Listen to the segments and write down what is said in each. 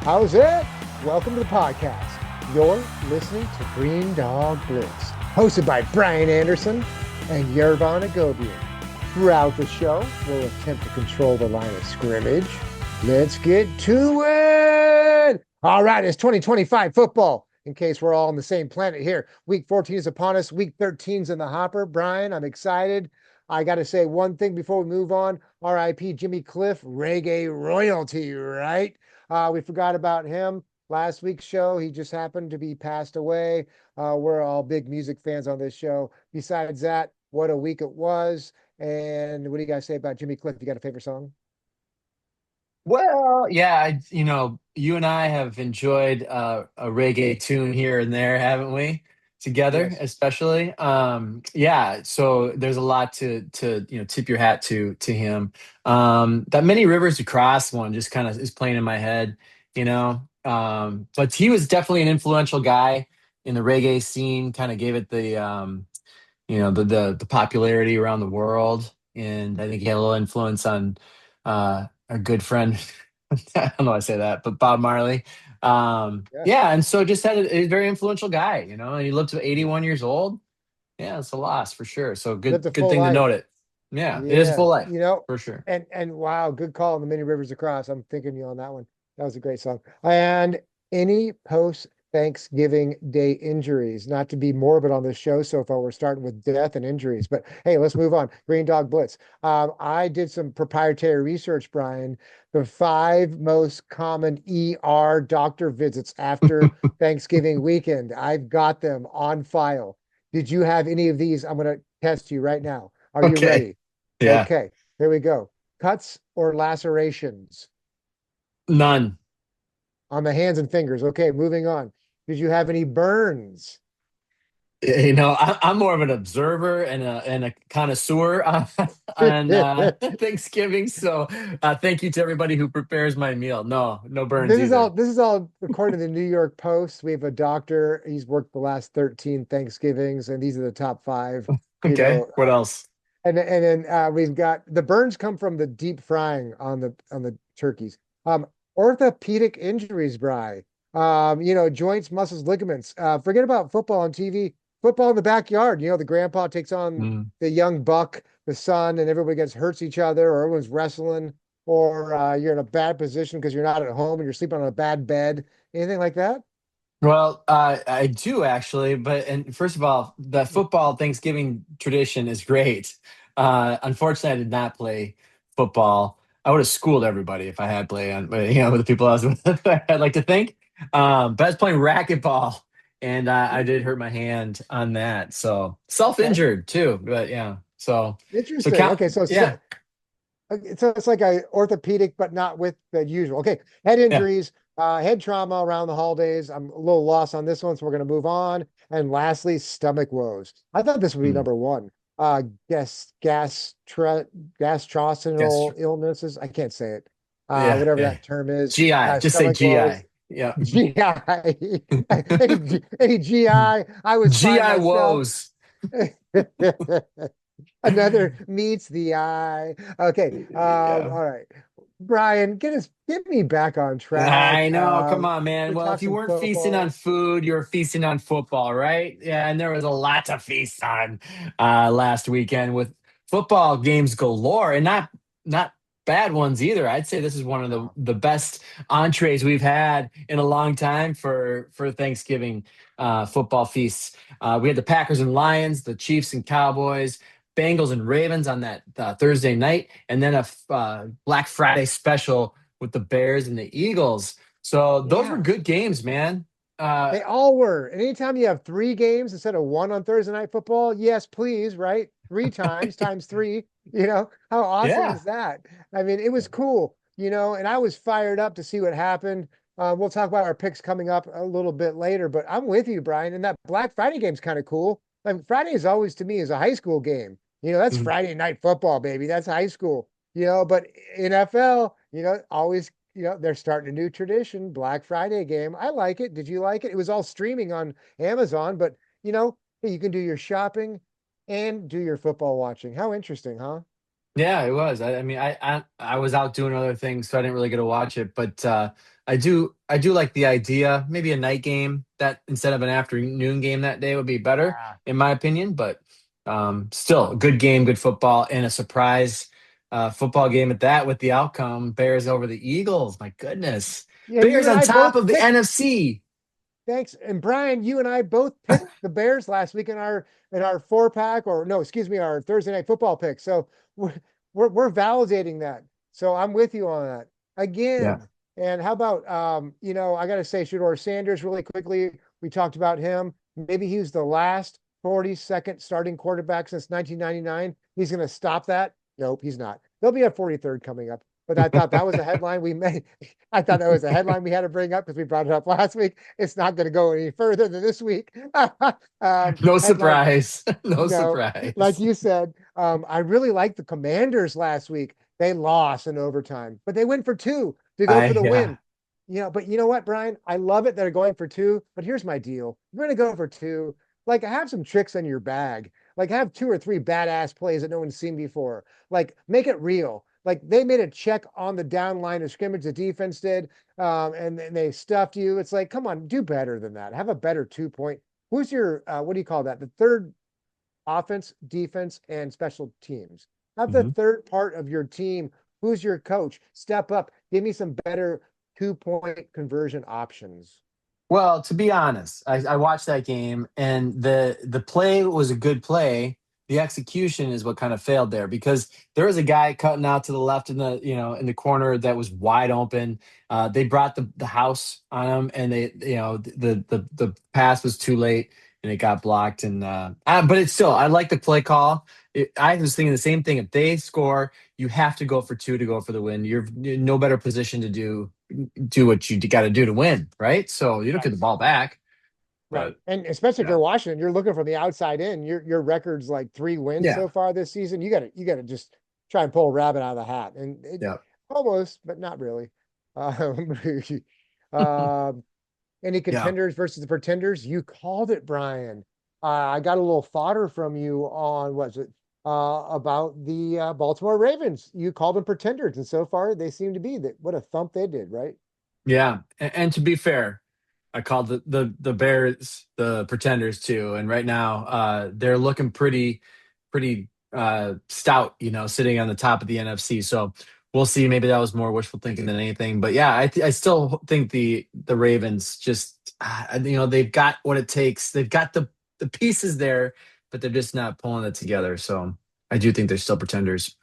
How's it? Welcome to the podcast. You're listening to Green Dog Blitz, hosted by Brian Anderson and Yervon Agobian. Throughout the show, we'll attempt to control the line of scrimmage. Let's get to it. All right, it's 2025 football. In case we're all on the same planet here, week 14 is upon us. Week 13's in the hopper. Brian, I'm excited. I got to say one thing before we move on. RIP Jimmy Cliff, reggae royalty, right? We forgot about him last week's show. He just happened to be passed away. We're all big music fans on this show. Besides that, what a week it was. And what do you guys say about Jimmy Cliff? You got a favorite song? Well, yeah, you and I have enjoyed a reggae tune here and there, haven't we? Together, Yes. especially. Yeah, so there's a lot to tip your hat to him. That Many Rivers to Cross one just kind of is playing in my head, you know. But he was definitely an influential guy in the reggae scene, kind of gave it the popularity around the world, and I think he had a little influence on our good friend. I don't know why I say that, but Bob Marley. Yes. Yeah, and so just had a very influential guy, and he lived to 81 years old. Yeah, it's a loss for sure. So Lived a good full thing to life. note it. Yeah, it is a Yeah. full life for sure. And wow, good call on the Many Rivers Across. I'm thinking you on that one. That was a great song. And any post Thanksgiving Day injuries, not to be morbid on this show so far. We're starting with death and injuries, but hey, let's move on. Green Dog Blitz. I did some proprietary research, Brian. The five most common ER doctor visits after Thanksgiving weekend. I've got them on file. Did you have any of these? I'm going to test you right now. Are you Okay. ready? Yeah. Okay, here we go. Cuts or lacerations None. on the hands and fingers. Okay, moving on. Did you have any burns? I'm more of an observer and a connoisseur on Thanksgiving. So thank you to everybody who prepares my meal. No, no burns either. This is all according to the New York Post. We have a doctor. He's worked the last 13 Thanksgivings, and these are the top five. You Okay. know, What else? and then we've got the burns come from the deep frying on the turkeys. Orthopedic injuries, Bry. Joints, muscles, ligaments. Forget about football on TV. Football in the backyard. The grandpa takes on Mm. the young buck, the son, and everybody gets hurts each other, or everyone's wrestling, or you're in a bad position because you're not at home and you're sleeping on a bad bed. Anything like that? Well, I do actually, and first of all, the football Thanksgiving tradition is great. Unfortunately, I did not play football. I would have schooled everybody if I had played with the people I was with. I'd like to think. But I was playing racquetball, and I did hurt my hand on that. So Okay, self-injured too, but yeah. So interesting. count, Okay, yeah, so it's like a orthopedic, but not with the usual. Okay, head yeah. injuries, head trauma around the holidays. I'm a little lost on this one, so we're going to move on. And lastly, stomach woes. I thought this would be Mm. number one. Gastrointestinal Yes, illnesses. I can't say it. yeah, Whatever yeah. that term is. GI, just say Stomach woes. GI. Yeah, GI. Any GI. I was fine GI myself. woes. Another meets the eye. Okay. Yeah. All right. Brian, get me back on track. I know. Come on, man. We Well, talk if you some weren't feasting on football. food, you were feasting on football, right? Yeah, and there was a lot to feast on last weekend with football games galore, and not bad ones either. I'd say this is one of the Wow. the best entrees we've had in a long time for Thanksgiving football feasts. We had the Packers and Lions, the Chiefs and Cowboys, Bengals and Ravens on that Thursday night, and then a Black Friday special with the Bears and the Eagles. So those were Yeah, good games, man. Uh, they all were. And anytime you have three games instead of one on Thursday night football, yes, please, right? Three times three. How awesome yeah. is that? I mean, it was cool, and I was fired up to see what happened. We'll talk about our picks coming up a little bit later, but I'm with you, Brian. And that Black Friday game's kind of cool. Like Friday is always to me is a high school game. That's Mhm. Friday night football, baby. That's high school. But NFL, always they're starting a new tradition, Black Friday game. I like it. Did you like it? It was all streaming on Amazon, but hey, you can do your shopping and do your football watching. How interesting, huh? Yeah, it was. I mean, I was out doing other things, so I didn't really get to watch it. But I do like the idea. Maybe a night game that instead of an afternoon game that day would be better, Yeah. in my opinion. But still, a good game, good football, and a surprise football game at that with the outcome Bears over the Eagles. My goodness, Yeah, you Bears and on I top both of the picked. NFC. Thanks. And Brian, you and I both picked the Bears last week in our four pack, or no, excuse me, our Thursday night football pick. So we're we're validating that. So I'm with you on that Yeah. again. And how about I gotta say, Shador Sanders really quickly. We talked about him. Maybe he's the last 42nd starting quarterback since 1999. He's gonna stop that. Nope, he's not. There'll be a 43rd coming up. But I thought that was a headline we made. I thought that was a headline we had to bring up because we brought it up last week. It's not going to go any further than this week. No Headline, surprise. No no, like surprise. you said, I really liked the Commanders last week. They lost in overtime, but they went for two to go for the Yeah. win. But you know what, Brian? I love it. They're going for two, but here's my deal. You're going to go for two. Like, have some tricks in your bag. Like, have two or three badass plays that no one's seen before. Like, make it real. Like, they made a check on the down line of scrimmage, the defense did, and then they stuffed you. It's like, come on, do better than that. Have a better 2 point. Who's your, what do you call that? The third offense, defense, and special teams. Have the Mhm. third part of your team. Who's your coach? Step up. Give me some better 2 point conversion options. Well, to be honest, I watched that game and the play was a good play. The execution is what kind of failed there because there was a guy cutting out to the left in the in the corner that was wide open. They brought the house on him and they the pass was too late and it got blocked and but it's still I like the play call. I was thinking the same thing. If they score, you have to go for two to go for the win. You're in no better position to do what you got to do to win, right? So you don't get Right. the ball back, Right. but And especially if yeah, you're Washington, you're looking from the outside in. Your record's like 3 wins yeah, so far this season. You gotta just try and pull a rabbit out of the hat. And it yeah. almost, but not really. Um, um, any Yeah. contenders versus the pretenders? You called it, Brian. I got a little fodder from you on what's it about the Baltimore Ravens. You called them pretenders, and so far they seem to be that. What a thump they did, right? Yeah, and to be fair, I called the Bears the pretenders too, and right now they're looking pretty stout, sitting on the top of the NFC. So we'll see. Maybe that was more wishful thinking than anything, but yeah, I still think the Ravens just they've got what it takes. They've got the pieces there, but they're just not pulling it together. So I do think they're still pretenders.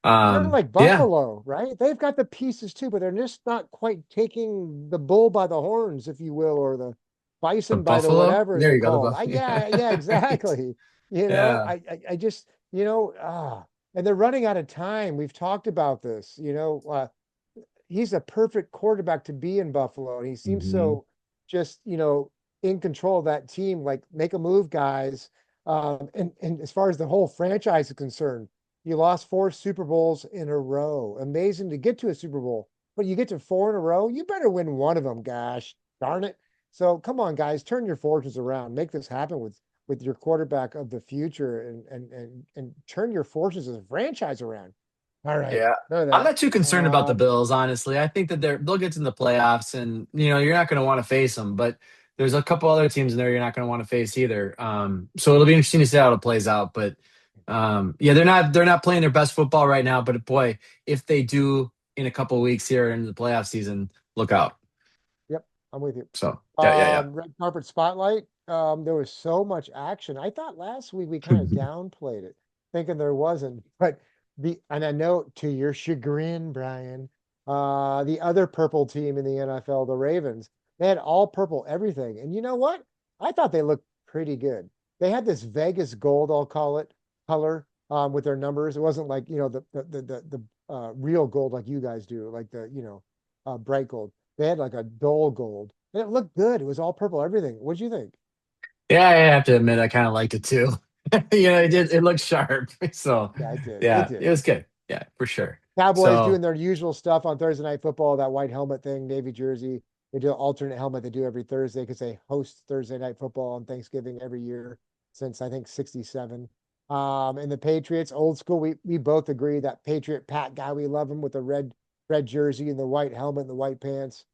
Kind of like Yeah, Buffalo, right? They've got the pieces too, but they're just not quite taking the bull by the horns, if you will, or the the bison by the Buffalo. whatever There they're you go. The called. Buffalo. Yeah, yeah, Right. exactly. Yeah. I just, and they're running out of time. We've talked about this. He's a perfect quarterback to be in Buffalo, and he seems Mhm. so just in control of that team. Like, make a move, guys. And as far as the whole franchise is concerned, you lost four Super Bowls in a row. Amazing to get to a Super Bowl, but you get to four in a row. You better win one of them. Gosh darn it! So come on, guys, turn your fortunes around. Make this happen with your quarterback of the future, and turn your fortunes as a franchise around. All right, Yeah. none of I'm that. not too concerned about the Um, Bills, honestly. I think that they'll get to the playoffs and you're not going to want to face them, but there's a couple other teams in there you're not going to want to face either. So it'll be interesting to see how it plays out, but yeah, they're not playing their best football right now, but boy, if they do in a couple weeks here in the playoff season, look out. Yep, I'm with you. So, yeah. Red carpet spotlight. There was so much action. I thought last week we kind of downplayed it, thinking there wasn't. But and I know to your chagrin, Brian, the other purple team in the NFL, the Ravens, they had all purple everything. And you know what? I thought they looked pretty good. They had this Vegas gold, I'll call it, color with their numbers. It wasn't like, the real gold like you guys do, like the, bright gold. They had like a dull gold, and it looked good. It was all purple, everything. What'd you think? Yeah, I have to admit I kind of liked it too. It looked sharp. So, Yeah, it did. It yeah, it did. was good. Yeah, for sure. Cowboys doing So, their usual stuff on Thursday Night Football, that white helmet thing, navy jersey. They do an alternate helmet they do every Thursday because they host Thursday Night Football on Thanksgiving every year since I think 67. And the Patriots, old school, we both agree that Patriot Pat guy, we love him with the red jersey and the white helmet and the white pants.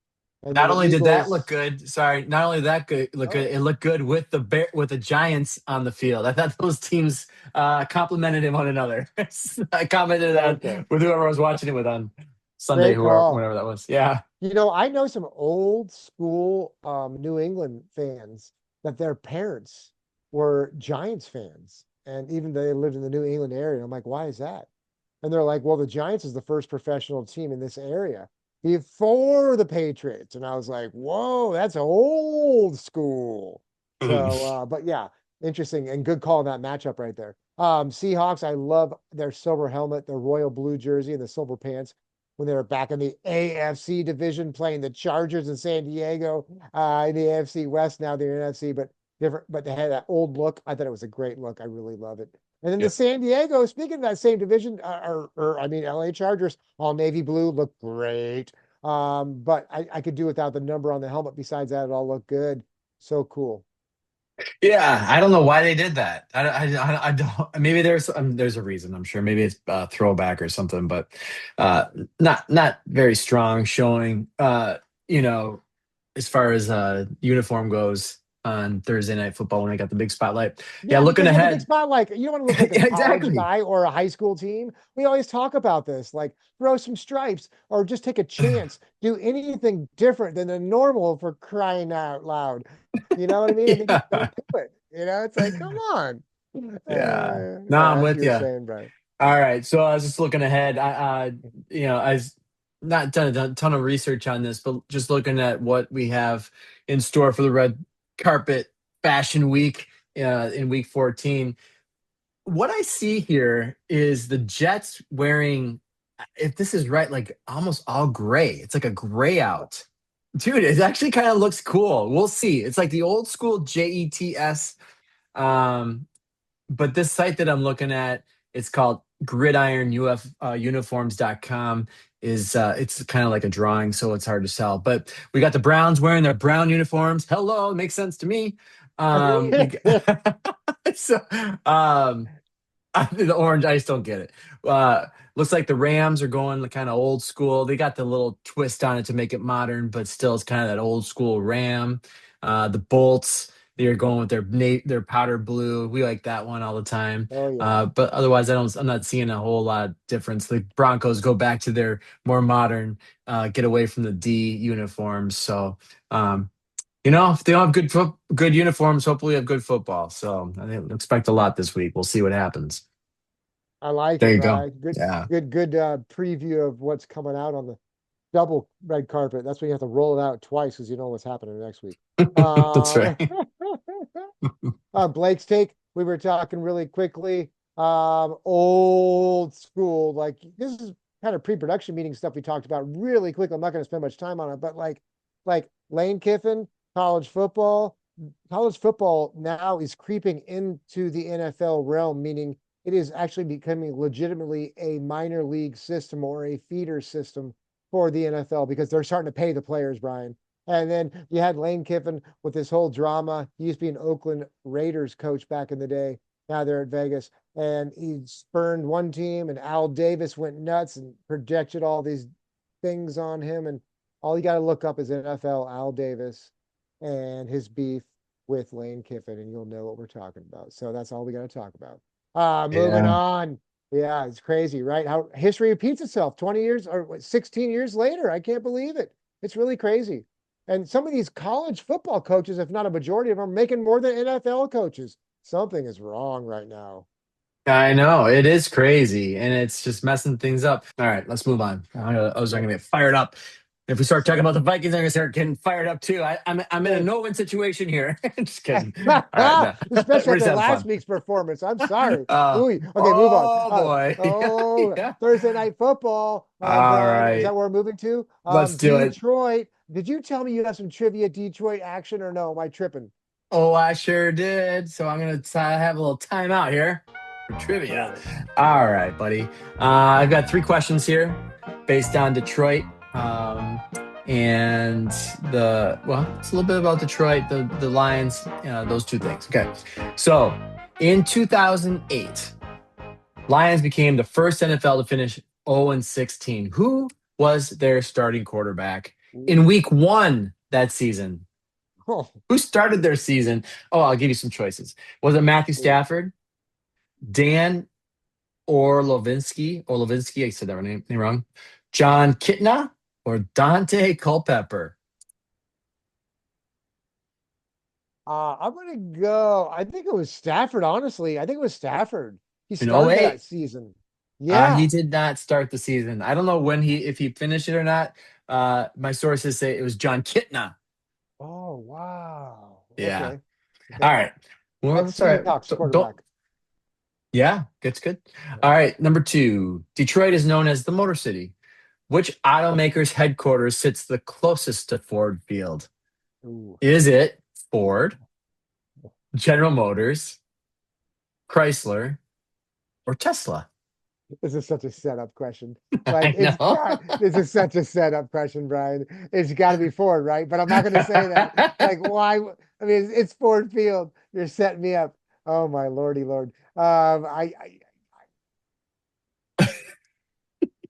And then Not the only did that look Eagles. good, sorry, not only that good look good, Oh, it looked good with the Giants on the field. I thought those teams complimented one another. I commented that okay. with whoever I was watching it with on Sunday, Great whoever call. whenever that was. Yeah. I know some old school New England fans that their parents were Giants fans, and even they lived in the New England area. I'm like, why is that? And they're like, well, the Giants is the first professional team in this area before the Patriots. And I was like, whoa, that's old school. So, but yeah, interesting and good call in that matchup right there. Seahawks, I love their silver helmet, their royal blue jersey, and the silver pants when they were back in the AFC division playing the Chargers in San Diego, in the AFC West. Now they're in NFC, but different, but they had that old look. I thought it was a great look. I really love it. And then the Yep. San Diego, speaking of that same division, or I mean, LA Chargers, all navy blue, look great. But I could do without the number on the helmet. Besides that, it all looked good. So cool. Yeah, I don't know why they did that. I don't. Maybe there's a reason. I'm sure. Maybe it's throwback or something, but uh, not very strong showing. You know, as far as uniform goes on Thursday Night Football when they got the big spotlight. Yeah, Yeah, looking because you have the big ahead. spotlight. You don't want to look like a Yeah, college exactly. guy or a high school team. We always talk about this, like throw some stripes or just take a chance. Do anything different than the normal for crying out loud. You know what I mean? And they just Yeah, don't do it. It's like, come on. yeah. No, Yeah, I'm that's what with you were you. saying, Brian. All right. So I was just looking ahead. I was not done a ton of research on this, but just looking at what we have in store for the red carpet fashion week in week 14. What I see here is the Jets wearing, if this is right, like almost all gray. It's like a gray out. Dude, it actually kind of looks cool. We'll see. It's like the old school Jets. Um, but this site that I'm looking at, it's called gridironuniforms.com is it's kind of like a drawing, so it's hard to sell. But we got the Browns wearing their brown uniforms. Hello, makes sense to me. We so um the orange, I just don't get it. Looks like the Rams are going kind of old school. They got the little twist on it to make it modern, but still it's kind of that old school Ram. The Bolts, they're going with their powder blue. We like that one all the time. Oh yeah. But otherwise, I'm not seeing a whole lot of difference. The Broncos go back to their more modern, get away from the D uniforms. So, if they don't have good uniforms, hopefully have good football. So I think expect a lot this week. We'll see what happens. I like There it, you go. Brian. Good, Yeah, good, good preview of what's coming out on the double red carpet. That's when you have to roll it out twice because you know what's happening next week. that's Um, right. Blake's take. We were talking really quickly. Old school. Like this is kind of pre-production meeting stuff we talked about really quick. I'm not going to spend much time on it, but like Lane Kiffin, college football. College football now is creeping into the NFL realm, meaning it is actually becoming legitimately a minor league system or a feeder system for the NFL because they're starting to pay the players, Brian. And then you had Lane Kiffin with this whole drama. He used to be an Oakland Raiders coach back in the day. Now they're at Vegas. And he spurned one team, and Al Davis went nuts and projected all these things on him. And all you got to look up is NFL Al Davis and his beef with Lane Kiffin, and you'll know what we're talking about. So that's all we got to talk about. Moving Yeah. on. Yeah, it's crazy, right? How history repeats itself 20 years or 16 years later. I can't believe it. It's really crazy. And some of these college football coaches, if not a majority of them, are making more than NFL coaches. Something is wrong right now. I know it is crazy, and it's just messing things up. All right, let's move on. I was going to get fired up. If we start talking about the Vikings, I'm going to start getting fired up too. I'm in a Okay. no-win situation here. Just kidding. All right, no. Especially We're just after having last fun. week's performance. I'm sorry. Uh, Ooh, okay, move on. oh boy. Oh, Yeah. Thursday night football, All Brian. Is that right, where we're moving to? let's do it. Detroit. Did you tell me you have some trivia Detroit action or no? Am I tripping? Oh, I sure did. So I'm gonna have a little timeout here for All trivia. right. All right, buddy. I've got three questions here based on Detroit. And it's a little bit about Detroit, the Lions, those two things. Okay. So In 2008, Lions became the first NFL to finish 0-16. Who was their starting quarterback in Ooh. week one that season? Oh, Who started their season? Oh, I'll give you some choices. Was it Matthew ooh. Stafford, Dan Orlovinsky, I said that name wrong, John Kitna, or Dante Culpepper? I'm gonna go. I think it was Stafford, honestly. I think it was Stafford. He In started that 08, season. he Yeah. did not start the season. I don't know if he finished it or not. My sources say it was John Kitna. Oh, wow. Yeah. Okay. All Okay. right. Well, that's all right. Ex-Seahawks Don't. quarterback. Yeah, that's good. All right. Number two. Detroit is known as the Motor City. Which automaker's headquarters sits the closest to Ford Field? Ooh. Is it Ford, General Motors, Chrysler, or Tesla? This is such a setup question. I know. This is such a setup question, Brian. It's got to be Ford, right? But I'm not going to say that. Like, why? I mean, it's Ford Field. You're setting me up. Oh my lordy lord.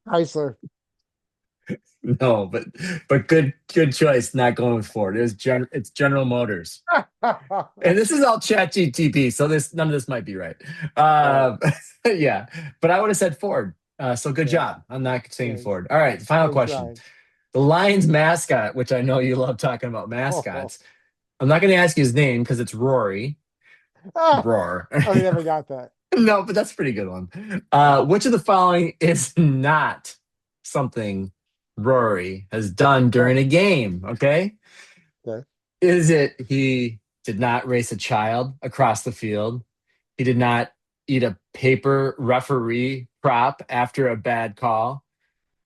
Chrysler. No, but good choice. Not going with Ford. It's General Motors. And this is all chat GTP, so this none of this might be right. Oh, Uh, yeah, but I would have said Ford. So good yeah. job. I'm not saying Thanks. Ford. All right, final Thanks, question. Brian. The Lions mascot, which I know you love talking about Oh, mascots. I'm not going to ask you his name because it's Rory. ah, Roar. I never got that. No, but that's a pretty good one. Yeah. Which of the following is not something Rory has done during a game? Okay. Okay. Is it he did not race a child across the field? He did not eat a paper referee prop after a bad call?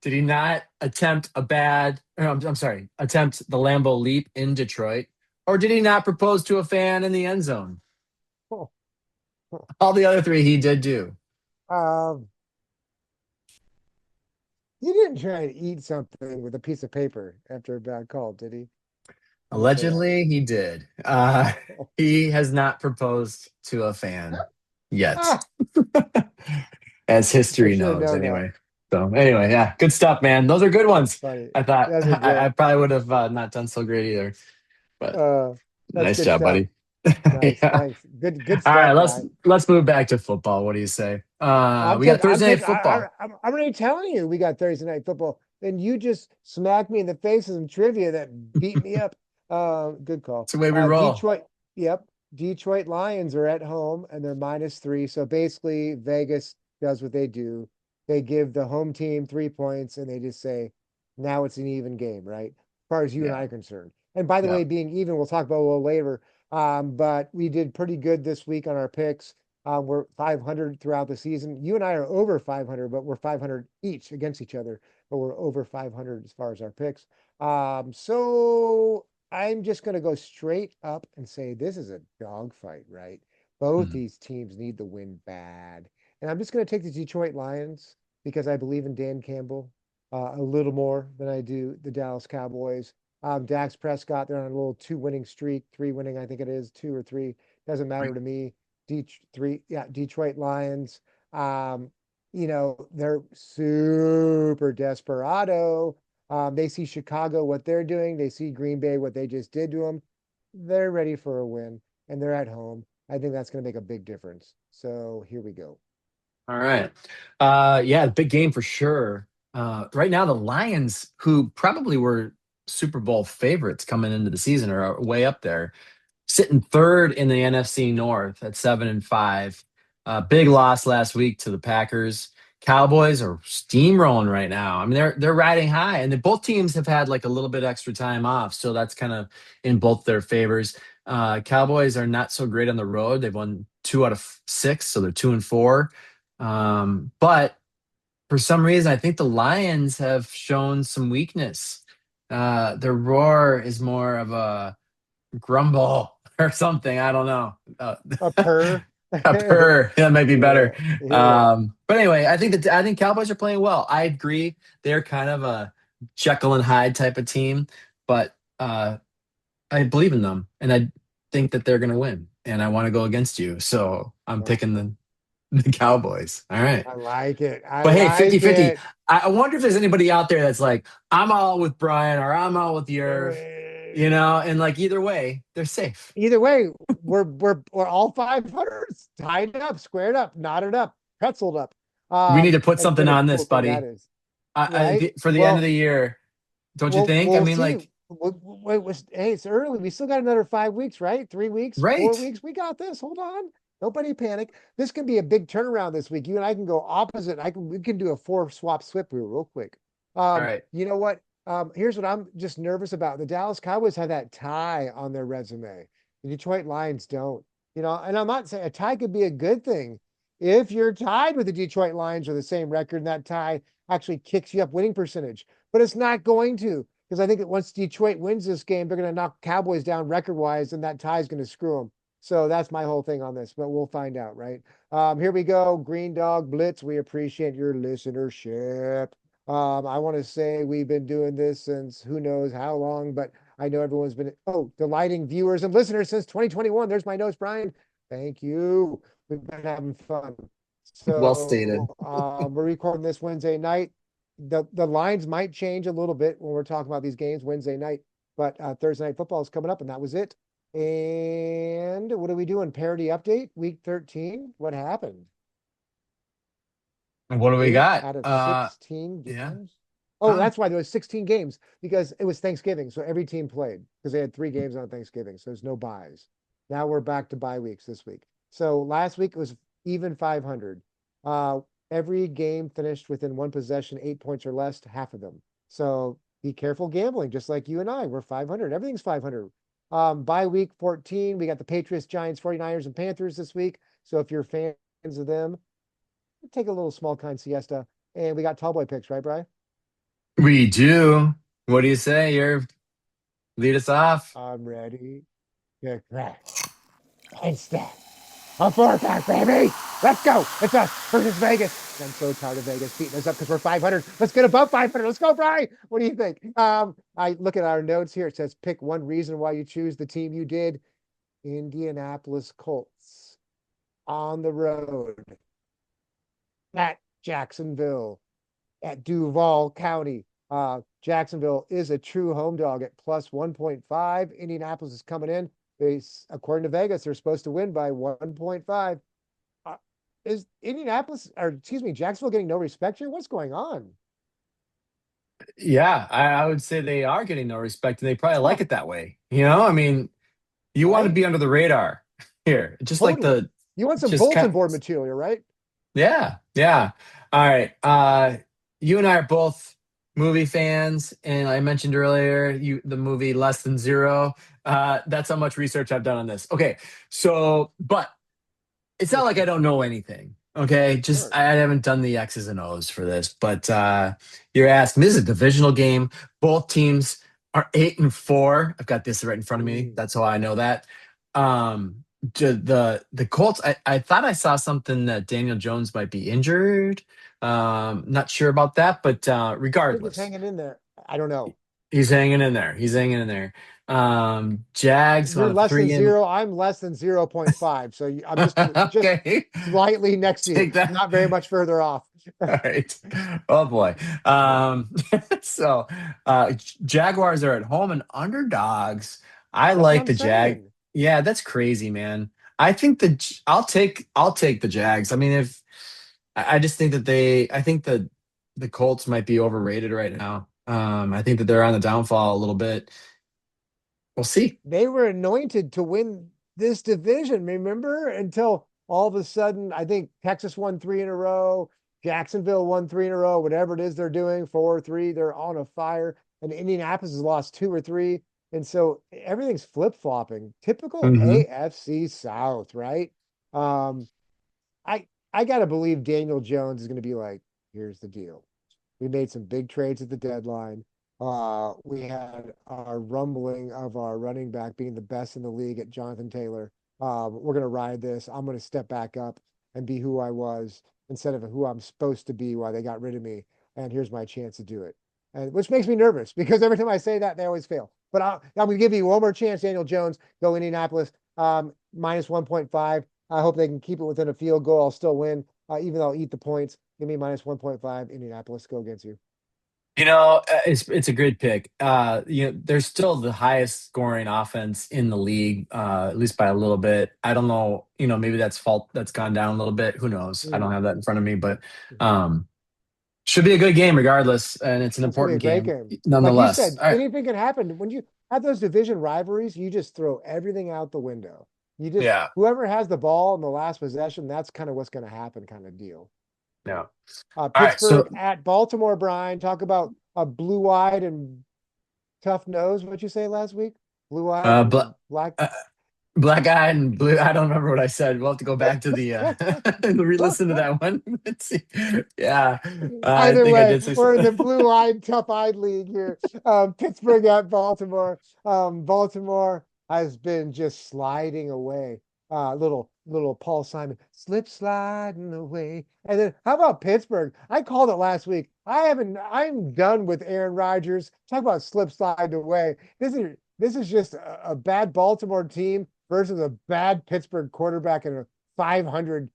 Did he not attempt I'm sorry, attempt the Lambeau leap in Detroit? Or did he not propose to a fan in the end zone? Oh, oh. All the other three he did do. Um, he didn't try to eat something with a piece of paper after a bad call, did he? I'm gonna say that. Allegedly, he did. He has not proposed to a fan yet, Ah, as I history should have knows, known that. anyway. So, anyway, yeah, good stuff, man. Those are good That's ones. funny. I thought Those are I good. probably would have not done so great either, but Uh, that's nice good job, stuff. buddy. Nice. Yeah. Thanks. Good All right, stuff, Brian. let's move back to football. What do you say? I'm We got taking. I'm Thursday night taking. football. I'm already telling you, we got Thursday night football. Then you just smacked me in the face with some trivia that beat me up. Good call. It's the way we roll. Detroit. Yep. Detroit Lions are at home and they're -3. So basically, Vegas does what they do. They give the home team 3 points and they just say, now it's an even game, right? As far as you and I Yeah, are concerned. And by the yeah. way, being even, we'll talk about a little later. But we did pretty good this week on our picks. We're 500 throughout the season. You and I are over 500, but we're 500 each against each other, but we're over 500 as far as our picks. So I'm just going to go straight up and say this is a dogfight, right? Both Mhm. these teams need the win bad. And I'm just going to take the Detroit Lions because I believe in Dan Campbell a little more than I do the Dallas Cowboys. Dax Prescott, they're on a little two winning streak, three winning, I think it is, two or three. Doesn't matter Right. to me. Detroit Lions. Um, they're super desperado. They see Chicago what they're doing. They see Green Bay what they just did to them. They're ready for a win, and they're at home. I think that's going to make a big difference. So here we go. All right. Yeah, big game for sure. Right now, the Lions, who probably were Super Bowl favorites coming into the season, are way up there, sitting third in the NFC North at 7-5. Big loss last week to the Packers. Cowboys are steamrolling right now. I mean, they're riding high, and both teams have had like a little bit extra time off, so that's kind of in both their favors. Cowboys are not so great on the road. They've won 2 out of 6, so they're 2-4. But for some reason, I think the Lions have shown some weakness. Their roar is more of a grumble or something. I don't know. A purr. A purr. That might be better. Yeah, yeah. But anyway, I think Cowboys are playing well. I agree. They're kind of a Jekyll and Hyde type of team, but I believe in them, and I think that they're going to win. and I want to go against you. So I'm Yeah, picking the Cowboys. All right. I like it. I But hey, like 50-50. it. I wonder if there's anybody out there that's like, I'm all with Brian or I'm all with Yerv, and like either way, they're safe. Either way, we're all 500 tied up, squared up, knotted up, pretzeled up. We need to put And something what a on cool this, thing that buddy. is, right? For the end of Well, the year, don't you think? I we'll mean, see. like, Hey, it's early. We still got another 5 weeks, right? 3 weeks, right. 4 weeks. We got this. Hold on. Nobody panic. This can be a big turnaround this week. You and I can go opposite. We can do a four swap swip real quick. All right. You know what? Here's what I'm just nervous about. The Dallas Cowboys have that tie on their resume. The Detroit Lions don't. And I'm not saying a tie could be a good thing if you're tied with the Detroit Lions or the same record, and that tie actually kicks you up winning percentage. But it's not going to, because I think that once Detroit wins this game, they're going to knock Cowboys down record wise, and that tie is going to screw them. So that's my whole thing on this, but we'll find out, right? Here we go. Green Dog Blitz. We appreciate your listenership. I want to say we've been doing this since who knows how long, but I know everyone's been delighting viewers and listeners since 2021. There's my notes, Brian. Thank you. We've been having fun. Well stated. So we're recording this Wednesday night. The lines might change a little bit when we're talking about these games Wednesday night, but Thursday night football is coming up, and that was it. And what are we doing? Parody update, week 13. What happened? What do we Eight got? out of 16 Yeah. games. Oh, Huh. that's why there was 16 games because it was Thanksgiving. So every team played because they had 3 games on Thanksgiving. So there's no buys. Now we're back to bye weeks this week. So last week it was even 500. Uh, every game finished within one possession, 8 points or less, to half of them. So be careful gambling, just like you and I. We're 500. Everything's 500. Bye week 14, we got the Patriots, Giants, 49ers, and Panthers this week. So if you're fans of them, take a little small kind siesta. And we got tall boy picks, right, Bry? We do. What do you say? You're lead us off. I'm ready. Get crack. Taste that. A four pack, baby. Let's go. It's us versus Vegas. I'm so tired of Vegas beating us up because we're 500. Let's get above 500. Let's go, Bry. What do you think? I look at our notes here. It says pick one reason why you choose the team you did. Indianapolis Colts on the road at Jacksonville, at Duval County. Jacksonville is a true home dog at plus 1.5. Indianapolis is coming in. According to Vegas, they're supposed to win by 1.5. Is Indianapolis, or excuse me, Jacksonville getting no respect here? What's going on? Yeah, I would say they are getting no respect, and they probably like Huh, it that way. I mean, you want to right? be under the radar here, just like Totally. You want some just bulletin kind board material, right? yeah, yeah. All right. You and I are both movie fans, and I mentioned earlier the movie Less Than Zero. That's how much research I've done on this. Okay, so but it's not like I don't know anything. Okay, just Sure. I haven't done the X's and O's for this, but you're asking. This is a divisional game. Both teams are 8-4. I've got this right in front of me. Mm. That's how I know that. The Colts. I thought I saw something that Daniel Jones might be injured. Not sure about that, but I think it's regardless, hanging in there. I don't know. he's hanging in there. He's hanging in there. Jags You're on a less than 3 and zero. I'm less than 0.5. So I'm just okay. slightly next to you, Take that. not very much further off. All right. Oh boy. So Jaguars are at home and underdogs. I That's what like I'm the Jag. saying. Yeah, that's crazy, man. I think I'll take the Jags. I mean, if I just think that I think that the Colts might be overrated right now. I think that they're on the downfall a little bit. We'll see. They were anointed to win this division, remember? Until all of a sudden, I think Texas won 3 in a row, Jacksonville won 3 in a row, whatever it is they're doing, 4 or 3, they're on a fire. And Indianapolis has lost 2 or 3. And so everything's flip-flopping. Typical Hmm. AFC South, right? Um, I gotta believe Daniel Jones is gonna be like, here's the deal. We made some big trades at the deadline. We had our rumbling of our running back being the best in the league at Jonathan Taylor. We're gonna ride this. I'm gonna step back up and be who I was instead of who I'm supposed to be while they got rid of me. And here's my chance to do it. And which makes me nervous because every time I say that, they always fail. But I'm gonna give you one more chance, Daniel Jones. Go Indianapolis. Minus 1.5. I hope they can keep it within a field goal. I'll still win, even though I'll eat the points. Give me minus 1.5. Indianapolis, go against you. It's a great pick. They're still the highest scoring offense in the league, at least by a little bit. I don't know, maybe that's gone down a little bit. Who knows? I don't have that in front of me, but Mhm. um, should be a good game regardless, and it's an It's gonna be a important great game game. Like you nonetheless. said, All right. anything can happen. When you have those division rivalries, you just throw everything out the window. You just Yeah. whoever has the ball in the last possession, that's kind of what's going to happen, kind of deal. Yeah. All right. Pittsburgh at Baltimore, Brian. Talk about a blue-eyed and tough nose. What'd you say last week? Blue-eyed Uh, but and black. Black eye and blue. I don't remember what I said. We'll have to go back to the re-listen to that one. Let's see. Yeah, I Either think I way, did say we're in so. the blue-eyed, tough-eyed league here. Pittsburgh at Baltimore. Baltimore has been just sliding away. Little Paul Simon slip sliding away. And then how about Pittsburgh? I called it last week. I'm done with Aaron Rodgers. Talk about slip sliding away. This is just a bad Baltimore team versus a bad Pittsburgh quarterback and a 500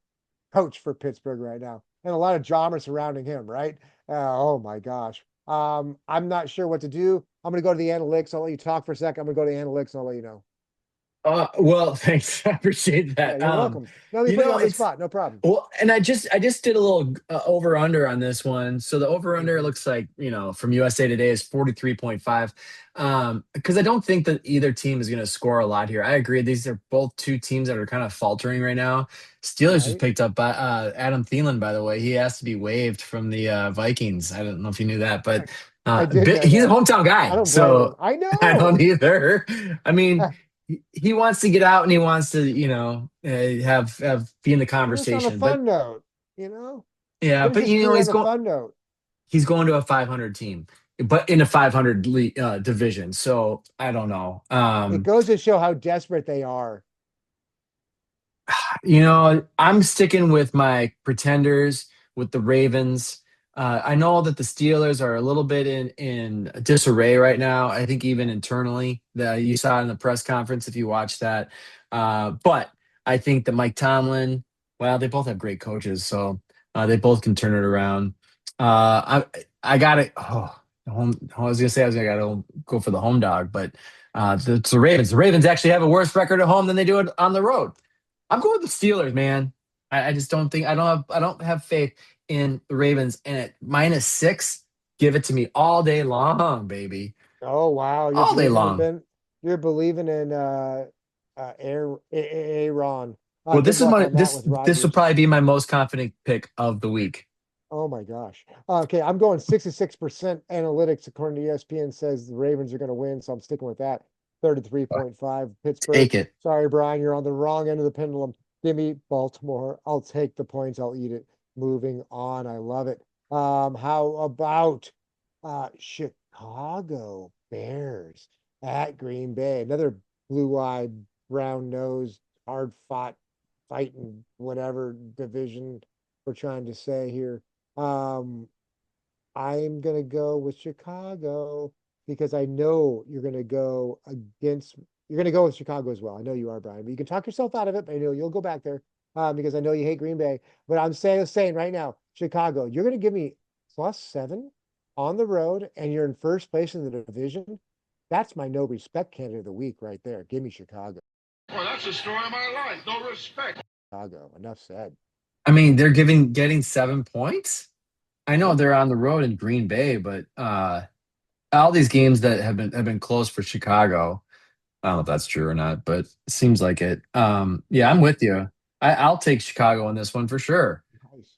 coach for Pittsburgh right now, and a lot of drama surrounding him. Right? Oh my gosh. I'm not sure what to do. I'm going to go to the analytics. I'll let you talk for a second. I'm going to go to the analytics and I'll let you know. Well, thanks. I appreciate Yeah, that. you're welcome. No, let me put you on the It's spot. No problem. well, and I just did a little over under on this one. So the over under Mhm. looks like, from USA Today is 43.5. Because I don't think that either team is going to score a lot here. I agree. These are both two teams that are kind of faltering right now. Steelers just Right? picked up Adam Thielen, by the way. He has to be waived from the Vikings. I don't know if you knew that, I, but I did know he's a that. hometown I guy. don't blame him. So I I don't know. either. I mean, he wants to get out and he wants to, have be in the Finish on a conversation. But fun note. You know, yeah, finish but his career on a fun note. he's going to a 500 team, but in a 500 division. So I don't know. It goes to show how desperate they are. I'm sticking with my pretenders with the Ravens. I know that the Steelers are a little bit in disarray right now. I think even internally, that you saw it in the press conference if you watched that. But I think that Mike Tomlin, well, they both have great coaches, so they both can turn it around. I got it. Oh, I was gonna say I got to go for the home dog, but it's the Ravens. The Ravens actually have a worse record at home than they do it on the road. I'm going with the Steelers, man. I just don't think I don't have faith in the Ravens. And at -6, give it to me all day long, baby. Oh wow, All day long. you're believing in Aaron. Well, Good this is luck my on that this with this will Rodgers. probably be my most confident pick of the week. Oh my gosh. Okay, I'm going 66% analytics according to ESPN says the Ravens are going to win, so I'm sticking with that. 33.5 Pittsburgh. Take it. Sorry, Brian, you're on the wrong end of the pendulum. Give me Baltimore. I'll take the points. I'll eat it. Moving on. I love it. How about Chicago Bears at Green Bay? Another blue-eyed, brown-nosed, hard-fought, fighting whatever division we're trying to say here. Um, I'm gonna go with Chicago because I know you're gonna go with Chicago as well. I know you are, Brian, but you can talk yourself out of it. But I know you'll go back there because I know you hate Green Bay. But I'm saying right now, Chicago, you're gonna give me +7 on the road, and you're in first place in the division. That's my no respect candidate of the week right there. Give me Chicago. Well, that's the story of my life. No respect. Chicago. Enough said. I mean, they're getting 7 points. I know Yep. they're on the road in Green Bay, but all these games that have been close for Chicago. I don't know if that's true or not, but it seems like it. Yeah, I'm with you. I'll take Chicago on this one for sure. Nice.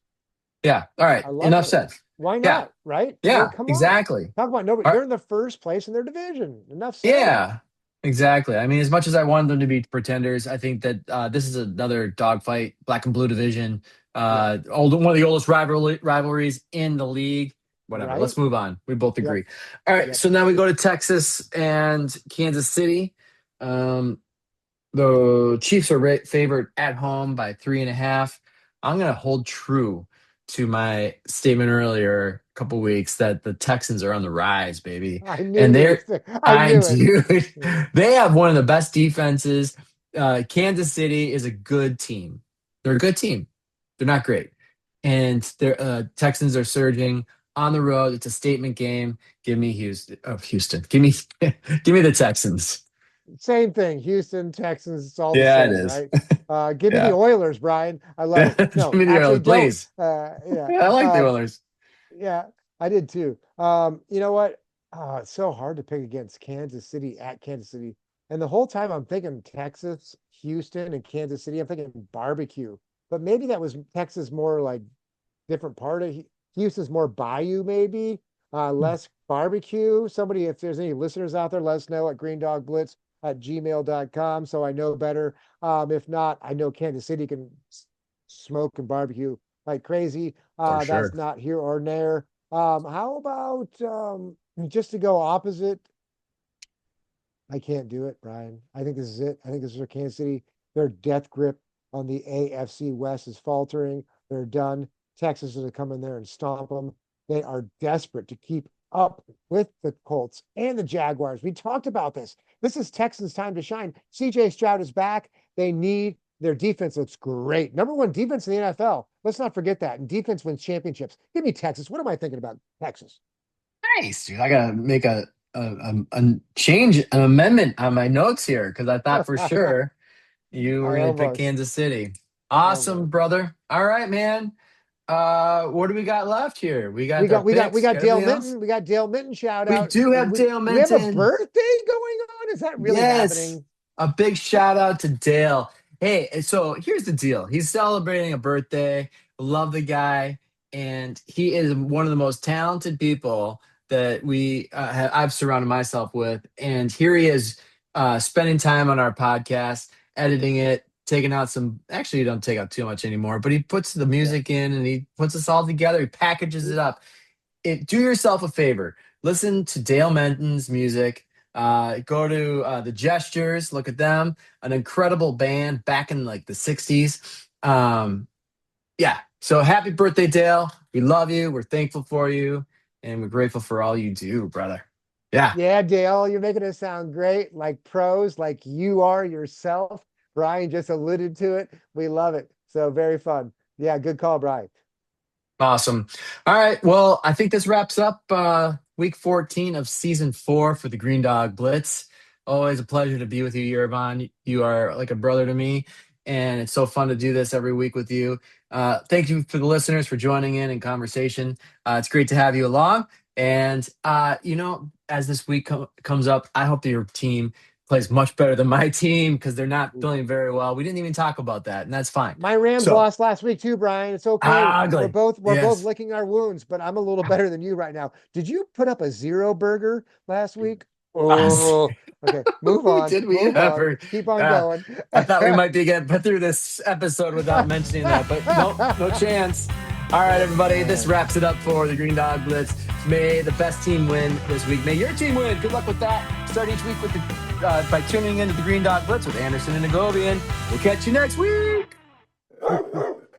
Yeah. All right. I love Enough it. said. Why Yeah. not? Right? I mean, Yeah. come on. Exactly. Talk about nobody. All They're right. in the first place in their division. Enough said. Yeah. Exactly. I mean, as much as I wanted them to be pretenders, I think that this is another dogfight, black and blue division, Yep. one of the oldest rivalries in the league. Whatever. Right? Let's move on. We both Yep. agree. All right. Yep. So now we go to Texas and Kansas City. Um, The Chiefs are favored at home by 3.5. I'm going to hold true to my statement earlier a couple weeks that the Texans are on the rise, baby. I knew And you were they're, saying, I I knew it. do. Yeah. They have one of the best defenses. Kansas City is a good team. They're a good team. They're not great. And their Texans are surging on the road. It's a statement game. Give me Houston. Oh, Houston. Give me give me the Texans. Same thing. Houston, Texans, it's all the Yeah, it same, is. right? Give me the Yeah. Oilers, Brian. I love it. Give No, me the actually Oilers, don't. please. Yeah. Yeah, I like the Oilers. Yeah, I did too. You know what? It's so hard to pick against Kansas City at Kansas City. And the whole time I'm thinking Texas, Houston, and Kansas City, I'm thinking barbecue. But maybe that was Texas more like different part of Houston's more bayou, maybe less barbecue. Somebody, if there's any listeners out there, let us know at greendogblitz@gmail.com so I know better. If not, I know Kansas City can smoke and barbecue like crazy. For That's sure. not here or there. How about just to go opposite? I can't do it, Brian. I think this is it. I think this is for Kansas City. Their death grip on the AFC West is faltering. They're done. Texas is going to come in there and stomp them. They are desperate to keep up with the Colts and the Jaguars. We talked about this. This is Texans' time to shine. CJ Stroud is back. They need their defense looks great. Number one defense in the NFL. Let's not forget that. And defense wins championships. Give me Texas. What am I thinking about? Texas. Nice, dude. I gotta make a change, an amendment on my notes here because I thought for sure you were I gonna pick almost. Kansas City. Awesome, Almost. brother. All right, man. What do we got left here? We We got our got we got we picks. got Got Dale everything else? Minton. We got Dale Minton shout We out. do have We Dale do we have a Minton. birthday going on? Is that really Yes. happening? A big shout out to Dale. Hey, so here's the deal. He's celebrating a birthday. Love the guy. And he is one of the most talented people that I've surrounded myself with. And here he is spending time on our podcast, editing it, taking out some. Actually, you don't take out too much anymore, but he puts the Yeah. music in and he puts us all together. He packages it up. Do yourself a favor. Listen to Dale Menton's music. Go to the Gestures. Look at them. An incredible band back in like the '60s. Yeah. So happy birthday, Dale. We love you. We're thankful for you, and we're grateful for all you do, brother. Yeah. Yeah, Dale, you're making it sound great, like pros, like you are yourself. Brian just alluded to it. We love it. So very fun. Yeah, good call, Brian. Awesome. All right. Well, I think this wraps up week 14 of season 4 for the Green Dog Blitz. Always a pleasure to be with you, Yervon. You are like a brother to me, and it's so fun to do this every week with you. Thank you for the listeners for joining in conversation. It's great to have you along. And, as this week comes up, I hope that your team plays much better than my team because they're not feeling very well. We didn't even talk about that, and that's fine. My Rams So, lost last week too, Brian. It's okay. ugly. We're both Yes. licking our wounds, but I'm a little better than you right now. Did you put up a zero burger last week? Oh, okay. Move on. Did we Move on. ever? Keep on Uh, going. I thought we might be getting put through this episode without mentioning that, but nope, no chance. All right, everybody, this wraps it up for the Green Dog Blitz. May the best team win this week. May your team win. Good luck with that. Start each week with by tuning into the Green Dog Blitz with Anderson and Agobian. We'll catch you next week.